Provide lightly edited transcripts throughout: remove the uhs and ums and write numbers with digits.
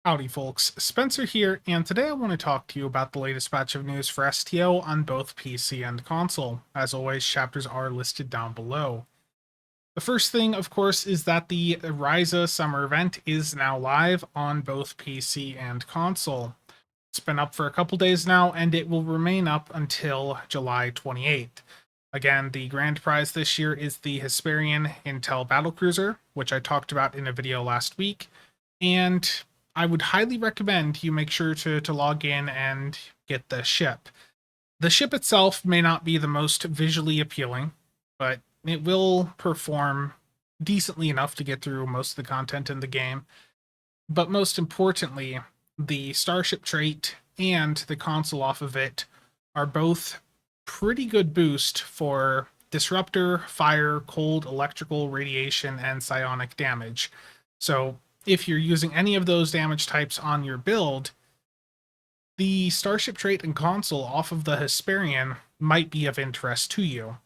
Howdy folks, Spencer here, and today I want to talk to you about the latest batch of news for STO on both PC and console. As always, chapters are listed down below. The first thing, of course, is that the Ryza summer event is now live on both PC and console. It's been up for a couple days now, and it will remain up until July 28th. Again, the grand prize this year is the Hesperian Intel Battlecruiser, which I talked about in a video last week, and I would highly recommend you make sure to log in and get the ship. The ship itself may not be the most visually appealing, but it will perform decently enough to get through most of the content in the game. But most importantly, the starship trait and the console off of it are both pretty good boost for disruptor, fire, cold, electrical, radiation, and psionic damage. So if you're using any of those damage types on your build, the starship trait and console off of the Hesperian might be of interest to you.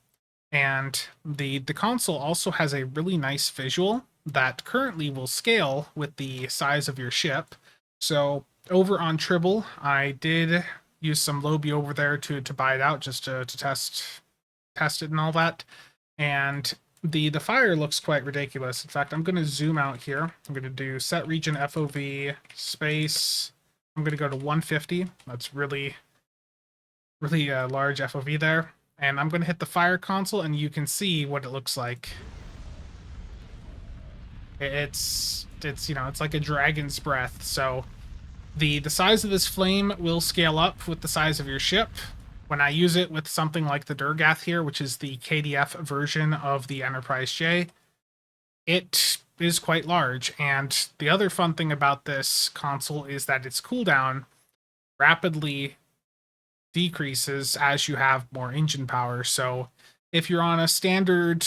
And the console also has a really nice visual that currently will scale with the size of your ship. So over on Tribble, I did use some Lobby over there to buy it out just to test it and all that. And the fire looks quite ridiculous. In fact, I'm going to zoom out here. I'm going to do set region FOV space. I'm going to go to 150. That's really large FOV there. And I'm going to hit the fire console, and you can see what it looks like. It's it's like a dragon's breath. So the size of this flame will scale up with the size of your ship. When I use it with something like the Durgath here, which is the KDF version of the Enterprise J, it is quite large. And the other fun thing about this console is that its cooldown rapidly decreases as you have more engine power. So if you're on a standard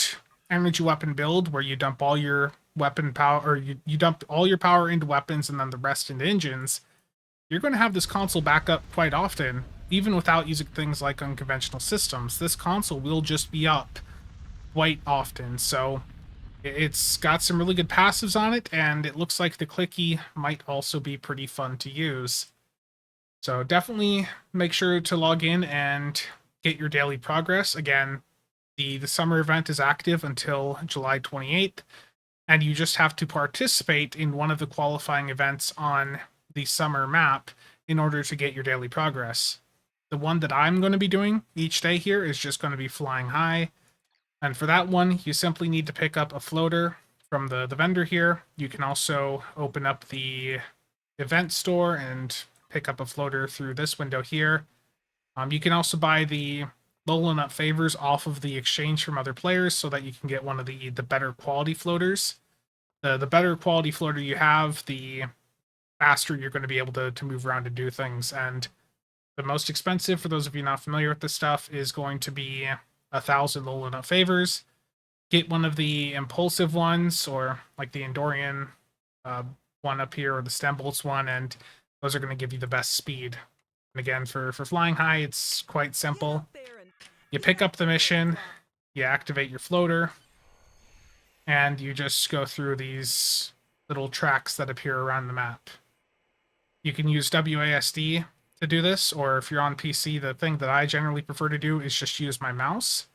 energy weapon build where you dump all your weapon power, or you dump all your power into weapons and then the rest into engines, you're going to have this console back up quite often, even without using things like unconventional systems. This console will just be up quite often. So it's got some really good passives on it, and it looks like the clicky might also be pretty fun to use. So definitely make sure to log in and get your daily progress. Again, the summer event is active until July 28th, and you just have to participate in one of the qualifying events on the summer map in order to get your daily progress. The one that I'm going to be doing each day here is just going to be flying high. And for that one, you simply need to pick up a floater from the vendor here. You can also open up the event store and pick up a floater through this window here. You can also buy the low nut favors off of the exchange from other players so that you can get one of the better quality floaters. The better quality floater you have, the faster you're going to be able to move around and do things. And the most expensive, for those of you not familiar with this stuff, is going to be 1,000 low nut favors. Get one of the impulsive ones, or like the Endorian one up here, or the stem bolts one, and those are going to give you the best speed. And again, for flying high, it's quite simple. You pick up the mission, you activate your floater, and you just go through these little tracks that appear around the map. You can use WASD to do this, or if you're on PC, the thing that I generally prefer to do is just use my mouse.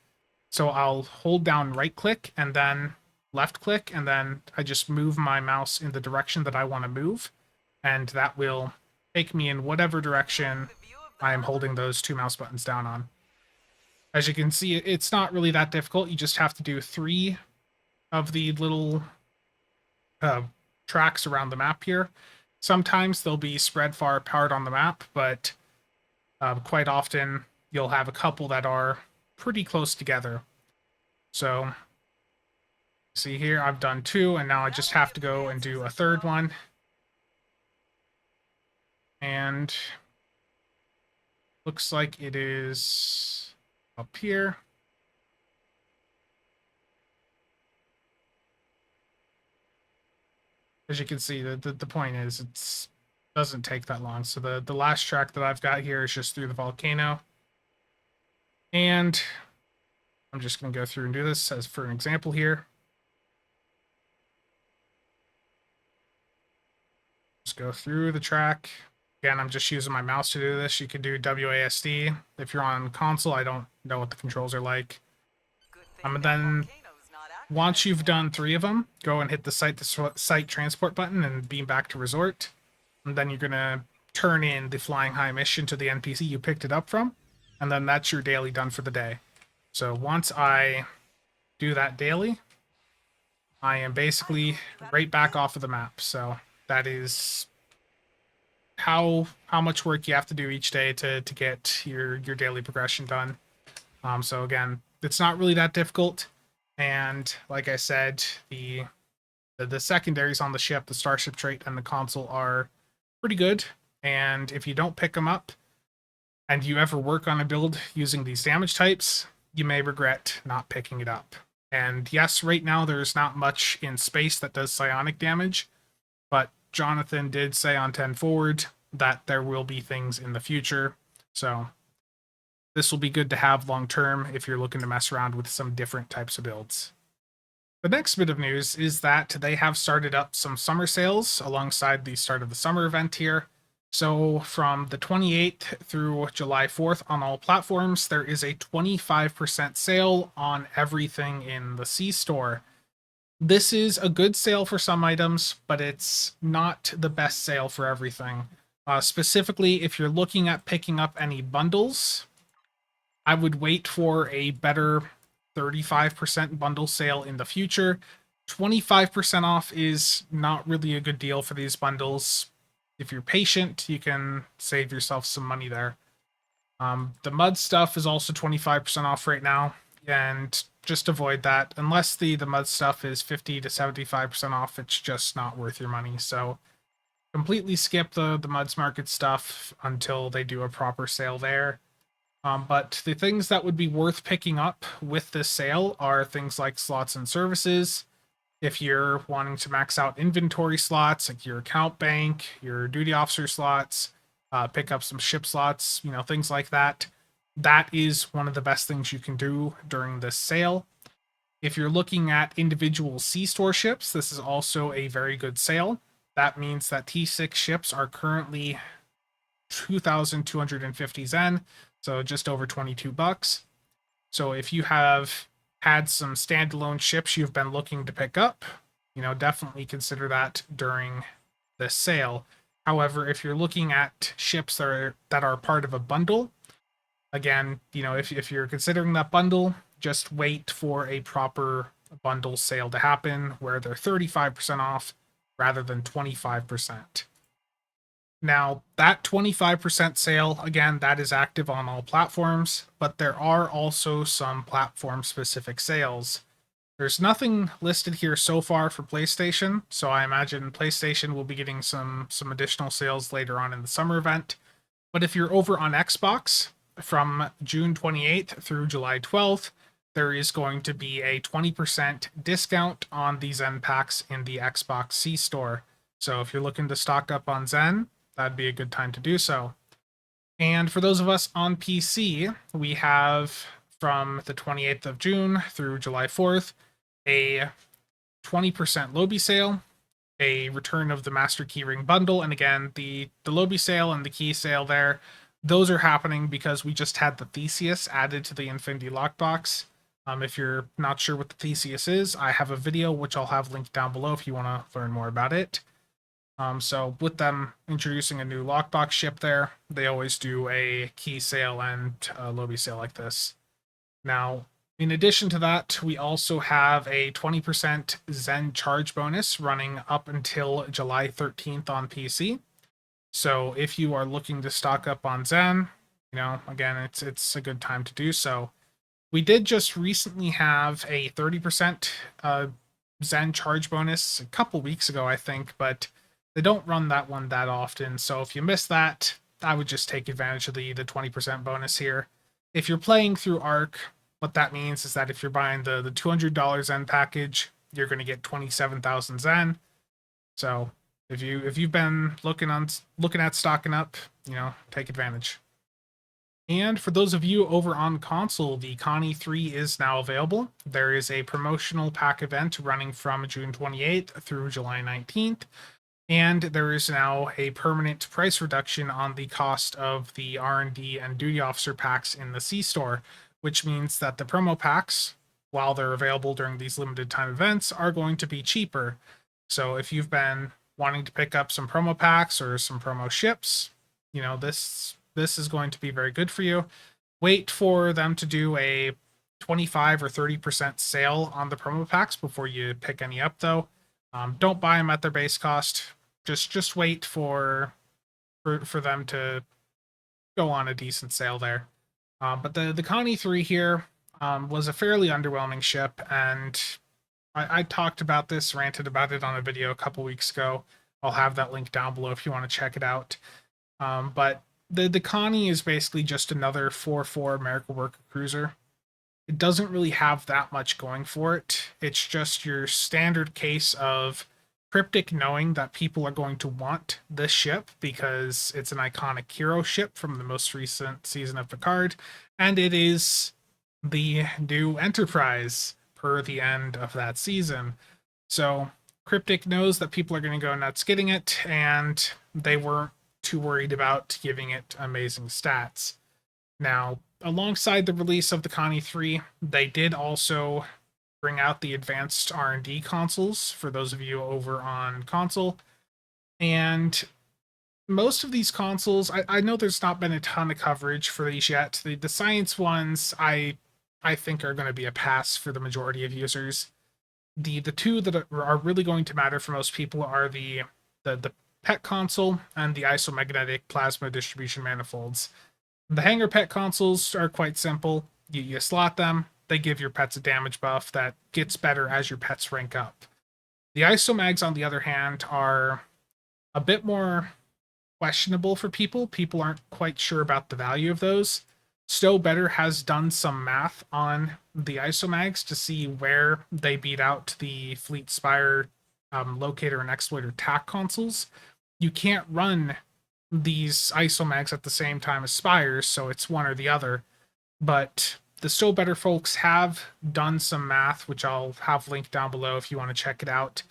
So I'll hold down right click and then left click, and then I just move my mouse in the direction that I want to move, and that will take me in whatever direction I'm holding those two mouse buttons down on. As you can see, it's not really that difficult. You just have to do 3 of the little tracks around the map here. Sometimes they'll be spread far apart on the map, but quite often you'll have a couple that are pretty close together. So see here, I've done 2, and now I just have to go and do a third one. And looks like it is up here. As you can see, the point is it doesn't take that long. So the last track that I've got here is just through the volcano. And I'm just going to go through and do this as for an example here. just go through the track. Again, I'm just using my mouse to do this. You can do WASD. If you're on console, I don't know what the controls are like. And then once you've done 3 of them, go and hit the site transport button and beam back to resort. And then you're going to turn in the flying high mission to the NPC you picked it up from. And then that's your daily done for the day. So once I do that daily, I am basically right back off of the map. So that is how much work you have to do each day to get your daily progression done. So again, it's not really that difficult. And like I said, the secondaries on the ship, the starship trait and the console, are pretty good. And if you don't pick them up and you ever work on a build using these damage types, you may regret not picking it up. And yes, right now there's not much in space that does psionic damage, but Jonathan did say on 10 forward that there will be things in the future. So this will be good to have long term if you're looking to mess around with some different types of builds. The next bit of news is that they have started up some summer sales alongside the start of the summer event here. So from the 28th through July 4th on all platforms, there is a 25% sale on everything in the C store. This is a good sale for some items, but it's not the best sale for everything. Specifically, if you're looking at picking up any bundles, I would wait for a better 35% bundle sale in the future. 25% off is not really a good deal for these bundles. If you're patient, you can save yourself some money there. The mud stuff is also 25% off right now, and just avoid that. Unless the mud stuff is 50 to 75% off, it's just not worth your money. So completely skip the Muds Market stuff until they do a proper sale there. But the things that would be worth picking up with this sale are things like slots and services. If you're wanting to max out inventory slots, like your account bank, your duty officer slots, pick up some ship slots, things like that. That is one of the best things you can do during this sale. If you're looking at individual C-store ships, this is also a very good sale. That means that T6 ships are currently 2,250 Zen, so just over $22. So if you have had some standalone ships you've been looking to pick up, definitely consider that during this sale. However, if you're looking at ships that are part of a bundle, again, if you're considering that bundle, just wait for a proper bundle sale to happen where they're 35% off rather than 25%. Now, that 25% sale, again, that is active on all platforms, but there are also some platform-specific sales. There's nothing listed here so far for PlayStation, so I imagine PlayStation will be getting some additional sales later on in the summer event. But if you're over on Xbox, from June 28th through July 12th, there is going to be a 20% discount on the Zen packs in the Xbox C store. So if you're looking to stock up on Zen, that'd be a good time to do so. And for those of us on PC, we have from the 28th of June through July 4th, a 20% Lobby sale, a return of the Master Keyring bundle, and again, the Lobby sale and the key sale there, those are happening because we just had the Theseus added to the Infinity Lockbox. If you're not sure what the Theseus is, I have a video which I'll have linked down below if you want to learn more about it. So with them introducing a new lockbox ship there, they always do a key sale and a Lobby sale like this. Now, in addition to that, we also have a 20% Zen charge bonus running up until July 13th on PC. So if you are looking to stock up on Zen, again, it's a good time to do so. We did just recently have a 30% Zen charge bonus a couple weeks ago, I think, but they don't run that one that often. So if you missed that, I would just take advantage of the 20% bonus here. If you're playing through ARC, what that means is that if you're buying the $200 Zen package, you're going to get 27,000 Zen. So if you've been looking at stocking up, take advantage. And for those of you over on console, the Connie 3 is now available. There is a promotional pack event running from June 28th through July 19th. And there is now a permanent price reduction on the cost of the R&D and Duty Officer packs in the C store, which means that the promo packs, while they're available during these limited time events, are going to be cheaper. So if you've been wanting to pick up some promo packs or some promo ships, this is going to be very good for you. Wait for them to do a 25 or 30% sale on the promo packs before you pick any up, though. Don't buy them at their base cost. Just wait for them to go on a decent sale there. But the Connie 3 here was a fairly underwhelming ship, and I talked about this, ranted about it on a video a couple weeks ago. I'll have that link down below if you want to check it out. But the Connie is basically just another 4-4 American worker cruiser. It doesn't really have that much going for it. It's just your standard case of cryptic knowing that people are going to want this ship because it's an iconic hero ship from the most recent season of Picard, and it is the new Enterprise per the end of that season. So Cryptic knows that people are going to go nuts getting it, and they weren't too worried about giving it amazing stats. Now, alongside the release of the Connie 3, they did also bring out the advanced R&D consoles for those of you over on console. And most of these consoles, I know there's not been a ton of coverage for these yet. The science ones, I think are going to be a pass for the majority of users. The two that are really going to matter for most people are the PET console and the isomagnetic plasma distribution manifolds. The hanger pet consoles are quite simple. You slot them, they give your pets a damage buff that gets better as your pets rank up. The isomags, on the other hand, are a bit more questionable for people. People aren't quite sure about the value of those. STO Better has done some math on the isomags to see where they beat out the Fleet Spire locator and exploiter TAC consoles. You can't run these isomags at the same time as spires, so it's one or the other. But the Still Better folks have done some math, which I'll have linked down below if you want to check it out.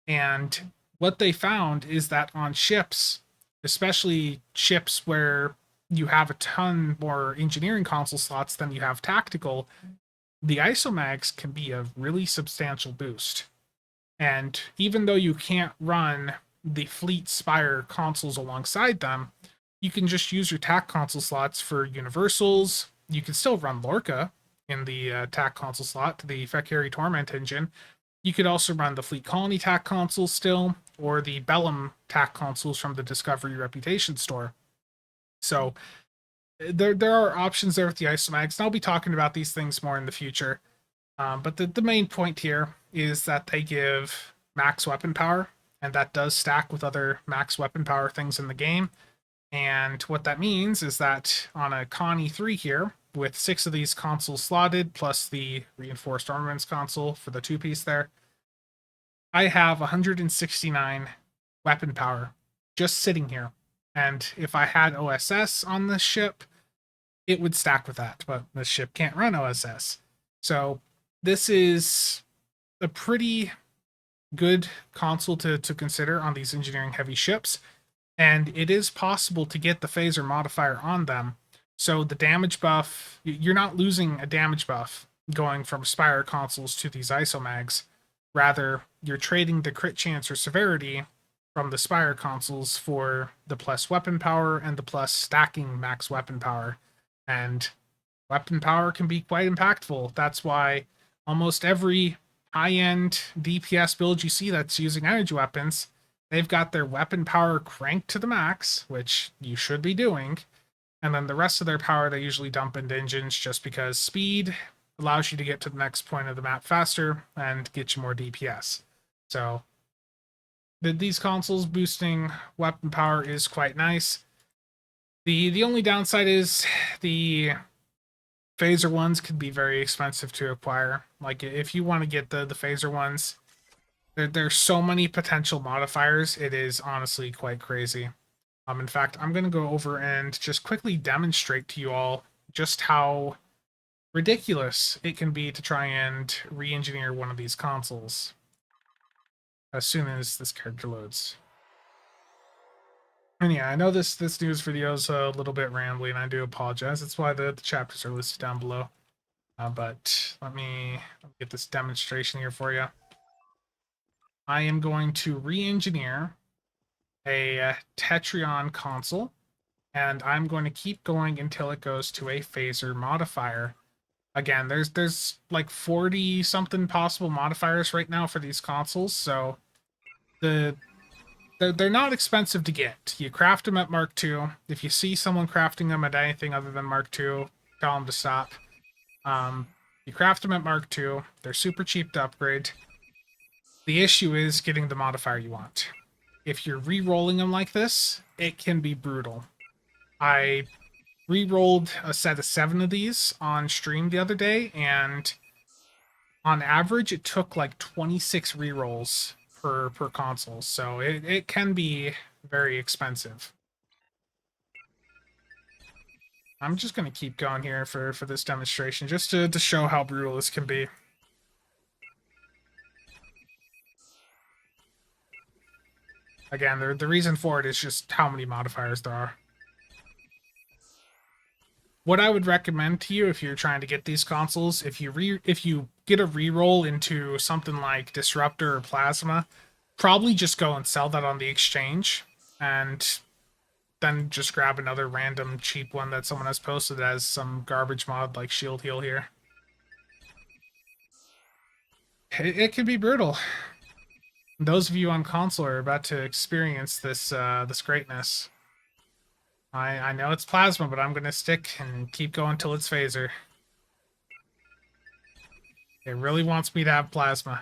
And what they found is that on ships, especially ships where you have a ton more engineering console slots than you have tactical, the isomags can be a really substantial boost. And even though you can't run the Fleet Spire consoles alongside them, you can just use your TAC console slots for universals. You can still run Lorca in the TAC console slot, the Fekiri Torment engine. You could also run the Fleet Colony TAC console still, or the Bellum TAC consoles from the Discovery Reputation store. So there are options there with the isomags, and I'll be talking about these things more in the future. But the main point here is that they give max weapon power, and that does stack with other max weapon power things in the game. And what that means is that on a Connie 3 here, with 6 of these consoles slotted, plus the reinforced armaments console for the 2-piece there, I have 169 weapon power just sitting here. And if I had OSS on this ship, it would stack with that, but this ship can't run OSS. So this is a pretty good console to consider on these engineering heavy ships, and it is possible to get the phaser modifier on them. So the damage buff, you're not losing a damage buff going from Spire consoles to these isomags. Rather, you're trading the crit chance or severity from the Spire consoles for the plus weapon power and the plus stacking max weapon power. And weapon power can be quite impactful. That's why almost every high-end DPS build you see that's using energy weapons, they've got their weapon power cranked to the max, which you should be doing, and then the rest of their power they usually dump into engines just because speed allows you to get to the next point of the map faster and get you more DPS. So these consoles boosting weapon power is quite nice. The only downside is the phaser ones could be very expensive to acquire. Like if you want to get the phaser ones, there's so many potential modifiers. It is honestly quite crazy. In fact, I'm going to go over and just quickly demonstrate to you all just how ridiculous it can be to try and re-engineer one of these consoles as soon as this character loads. And yeah, I know this news video is a little bit rambly, and I do apologize. That's why the chapters are listed down below. But let me get this demonstration here for you. I am going to re-engineer a Tetrion console, and I'm going to keep going until it goes to a phaser modifier. Again, there's like 40 something possible modifiers right now for these consoles, so they're not expensive to get. You craft them at Mark II. If you see someone crafting them at anything other than Mark II, tell them to stop. You craft them at Mark II. They're super cheap to upgrade. The issue is getting the modifier you want. If you're re-rolling them like this, it can be brutal. I re-rolled a set of 7 of these on stream the other day, and on average, it took like 26 re-rolls per console, so it can be very expensive. I'm just going to keep going here for this demonstration, just to show how brutal this can be. Again, the reason for it is just how many modifiers there are. What I would recommend to you if you're trying to get these consoles, if you get a reroll into something like Disruptor or Plasma, probably just go and sell that on the exchange, and then just grab another random cheap one that someone has posted as some garbage mod like Shield Heal here. It can be brutal. Those of you on console are about to experience this this greatness. I know it's Plasma, but I'm going to stick and keep going till it's Phaser. It really wants me to have Plasma.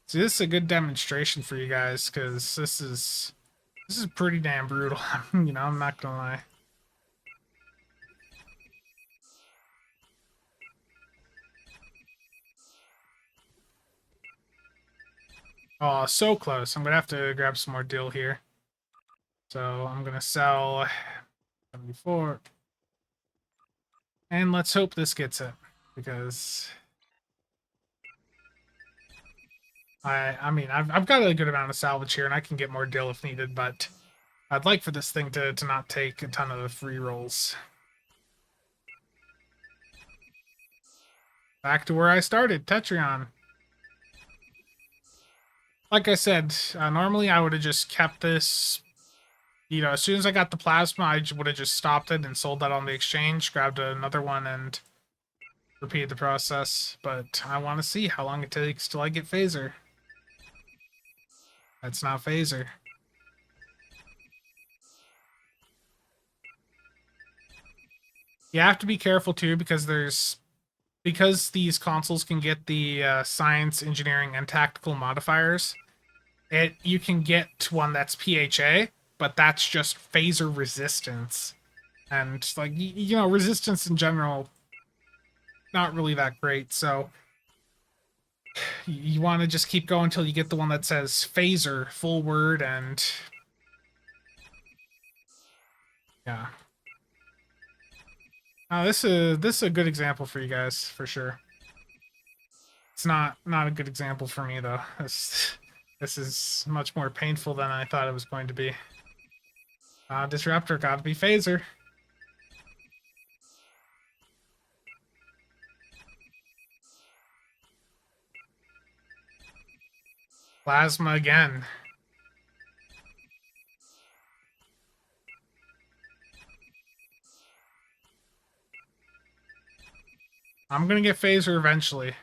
See, this is a good demonstration for you guys, because this is pretty damn brutal. You know, I'm not going to lie. Oh, so close. I'm going to have to grab some more dill here. So I'm going to sell 74. And let's hope this gets it, because I mean, I've got a good amount of salvage here, and I can get more dill if needed, but I'd like for this thing to not take a ton of free rolls. Back to where I started, Tetrion. Like I said, normally I would have just kept this. You know, as soon as I got the Plasma, I would have just stopped it and sold that on the exchange, grabbed another one, and repeated the process. But I want to see how long it takes till I get Phaser. That's not Phaser. You have to be careful too, because these consoles can get the science, engineering, and tactical modifiers. You can get one that's PHA, but that's just phaser resistance, and like you know, resistance in general, not really that great. So you want to just keep going until you get the one that says phaser full word, and yeah. This is a good example for you guys for sure. It's not a good example for me though. This is much more painful than I thought it was going to be. Disruptor gotta be phaser. Plasma again. I'm gonna get phaser eventually.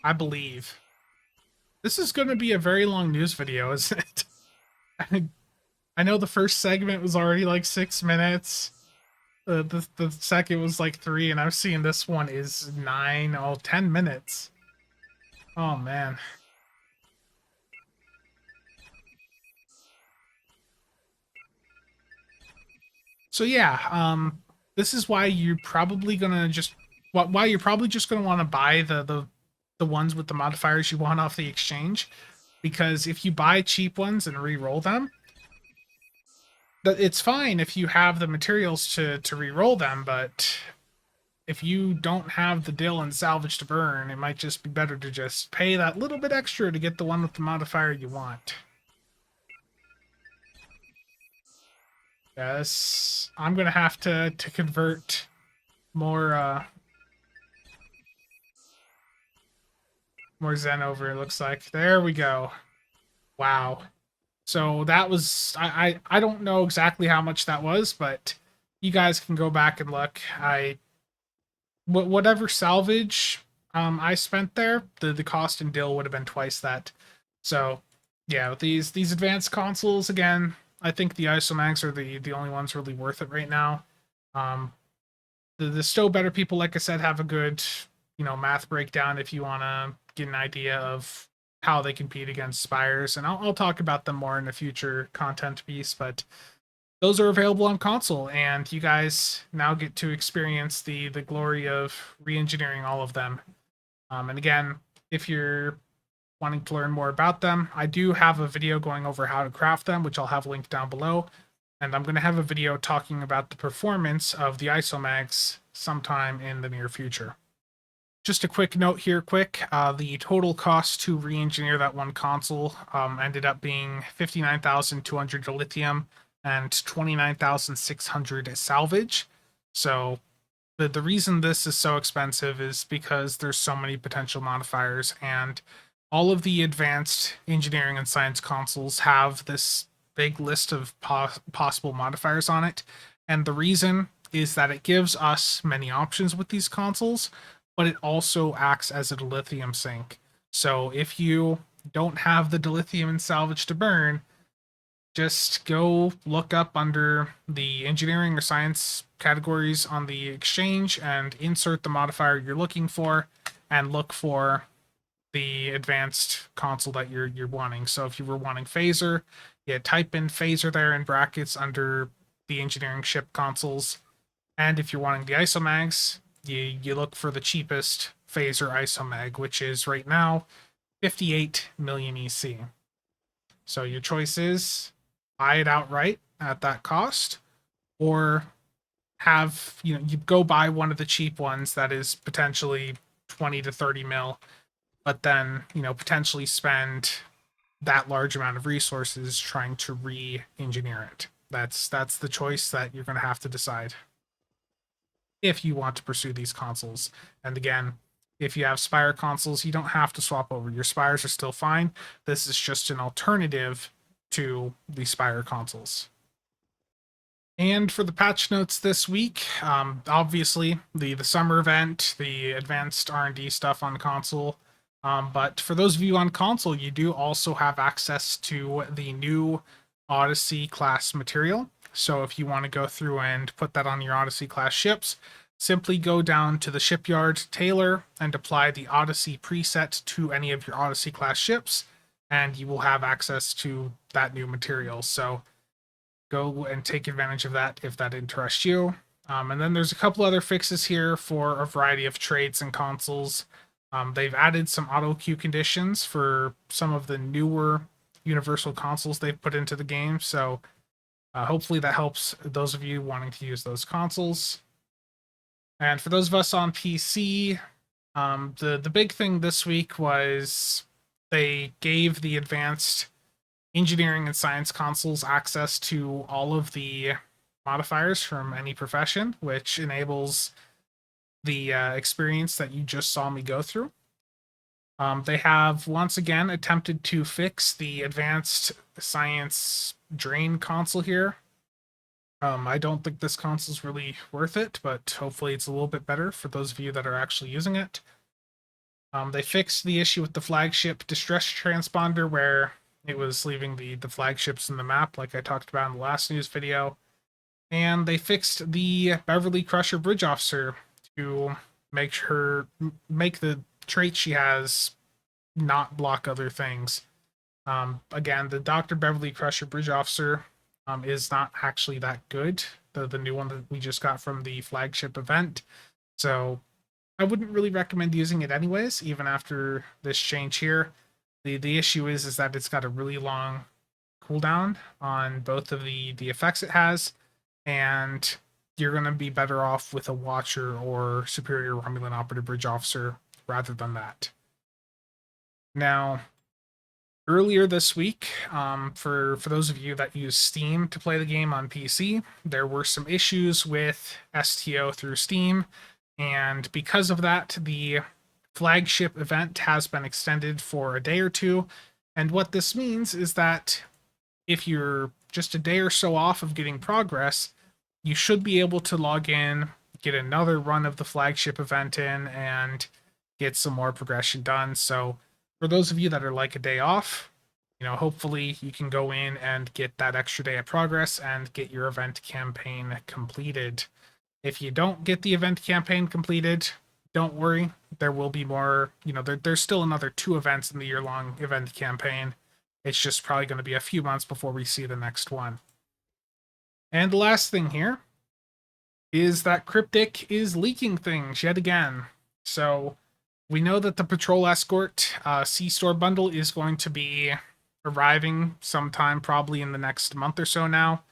I believe. This is going to be a very long news video, isn't it? I know the first segment was already like 6 minutes. The second was like 3, and I'm seeing this one is 10 minutes. Oh, man. So yeah, this is why you're probably gonna why you're probably just gonna want to buy the ones with the modifiers you want off the exchange, because if you buy cheap ones and re-roll them, It's fine if you have the materials to re-roll them, but if you don't have the dill and salvage to burn, it might just be better to just pay that little bit extra to get the one with the modifier you want. Yes, I'm gonna have to convert more Zen over. It looks like there we go. Wow. So that was I don't know exactly how much that was, but you guys can go back and look. Whatever salvage I spent there, the cost in dill would have been twice that. So yeah, with these advanced consoles again, I think the isomags are the only ones really worth it right now. Um, the STO better people, like I said, have a good math breakdown if you want to get an idea of how they compete against Spires, and I'll talk about them more in a future content piece, but those are available on console, and you guys now get to experience the glory of re-engineering all of them. And again, if you're wanting to learn more about them, I do have a video going over how to craft them, which I'll have linked down below. And I'm going to have a video talking about the performance of the isomags sometime in the near future. Just a quick note here, the total cost to re-engineer that one console ended up being 59,200 to lithium and 29,600 salvage. So the reason this is so expensive is because there's so many potential modifiers, and all of the advanced engineering and science consoles have this big list of possible modifiers on it. And the reason is that it gives us many options with these consoles, but it also acts as a dilithium sink. So if you don't have the dilithium and salvage to burn, just go look up under the engineering or science categories on the exchange and insert the modifier you're looking for and look for the advanced console that you're wanting. So if you were wanting phaser, yeah, type in phaser there in brackets under the engineering ship consoles. And if you're wanting the isomags, you look for the cheapest phaser isomag, which is right now 58 million EC. So your choice is buy it outright at that cost, or have you go buy one of the cheap ones that is potentially 20 to 30 mil, but then potentially spend that large amount of resources trying to re-engineer it. That's the choice that you're going to have to decide if you want to pursue these consoles. And again, if you have Spire consoles, you don't have to swap over. Your Spires are still fine. This is just an alternative to the Spire consoles. And for the patch notes this week, obviously the summer event, the advanced R&D stuff on console. But for those of you on console, you do also have access to the new Odyssey class material. So if you want to go through and put that on your Odyssey class ships, simply go down to the shipyard, tailor, and apply the Odyssey preset to any of your Odyssey class ships, and you will have access to that new material. So go and take advantage of that if that interests you. And then there's a couple other fixes here for a variety of trades and consoles. They've added some auto queue conditions for some of the newer universal consoles they've put into the game. So hopefully that helps those of you wanting to use those consoles. And for those of us on PC, the big thing this week was they gave the advanced engineering and science consoles access to all of the modifiers from any profession, which enables the experience that you just saw me go through. They have once again attempted to fix the advanced science drain console here. I don't think this console is really worth it, but hopefully it's a little bit better for those of you that are actually using it. They fixed the issue with the flagship distress transponder where it was leaving the flagships in the map, like I talked about in the last news video. And they fixed the Beverly Crusher Bridge Officer to make the trait she has not block other things. Again, the Dr. Beverly Crusher Bridge Officer is not actually that good. The new one that we just got from the flagship event. So I wouldn't really recommend using it anyways, even after this change here. The issue is that it's got a really long cooldown on both of the effects it has, and you're going to be better off with a Watcher or Superior Romulan Operative Bridge Officer rather than that. Now, earlier this week, for those of you that use Steam to play the game on PC, there were some issues with STO through Steam, and because of that, the flagship event has been extended for a day or two. And what this means is that if you're just a day or so off of getting progress, you should be able to log in, get another run of the flagship event in, and get some more progression done. So for those of you that are like a day off, hopefully you can go in and get that extra day of progress and get your event campaign completed. If you don't get the event campaign completed, don't worry. There will be more, there's still another 2 events in the year-long event campaign. It's just probably going to be a few months before we see the next one. And the last thing here is that Cryptic is leaking things yet again. So we know that the Patrol Escort C-Store bundle is going to be arriving sometime probably in the next month or so now.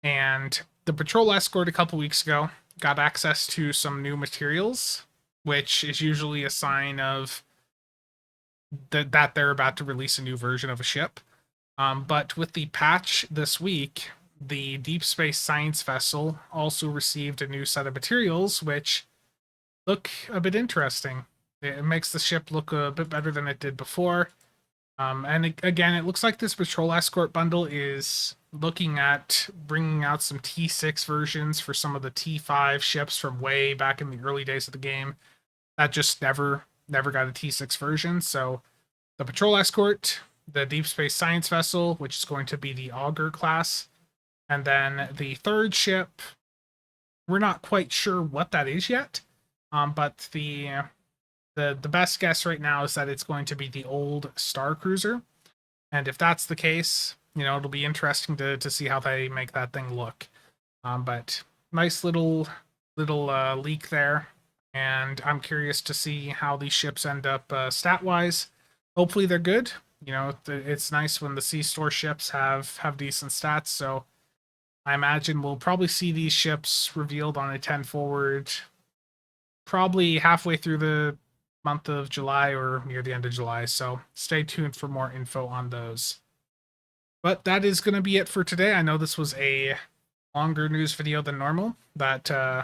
And the Patrol Escort a couple weeks ago got access to some new materials, which is usually a sign of that they're about to release a new version of a ship. But with the patch this week, the Deep Space Science vessel also received a new set of materials, which look a bit interesting. It makes the ship look a bit better than it did before. Again, it looks like this Patrol Escort bundle is looking at bringing out some T6 versions for some of the T5 ships from way back in the early days of the game that just never got a T6 version. So the Patrol Escort, the Deep Space Science vessel, which is going to be the Augur class, and then the third ship, we're not quite sure what that is yet, but the best guess right now is that it's going to be the old Star Cruiser. And if that's the case, it'll be interesting to see how they make that thing look. But nice little leak there. And I'm curious to see how these ships end up stat-wise. Hopefully they're good. It's nice when the C-Store ships have decent stats. So I imagine we'll probably see these ships revealed on a 10 forward probably halfway through the month of July or near the end of July. So stay tuned for more info on those. But that is going to be it for today. I know this was a longer news video than normal. That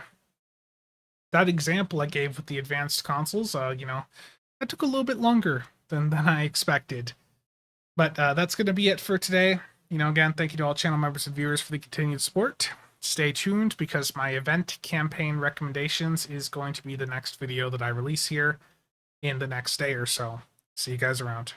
example I gave with the advanced consoles, that took a little bit longer than I expected. But that's going to be it for today. Again, thank you to all channel members and viewers for the continued support. Stay tuned because my event campaign recommendations is going to be the next video that I release here in the next day or so. See you guys around.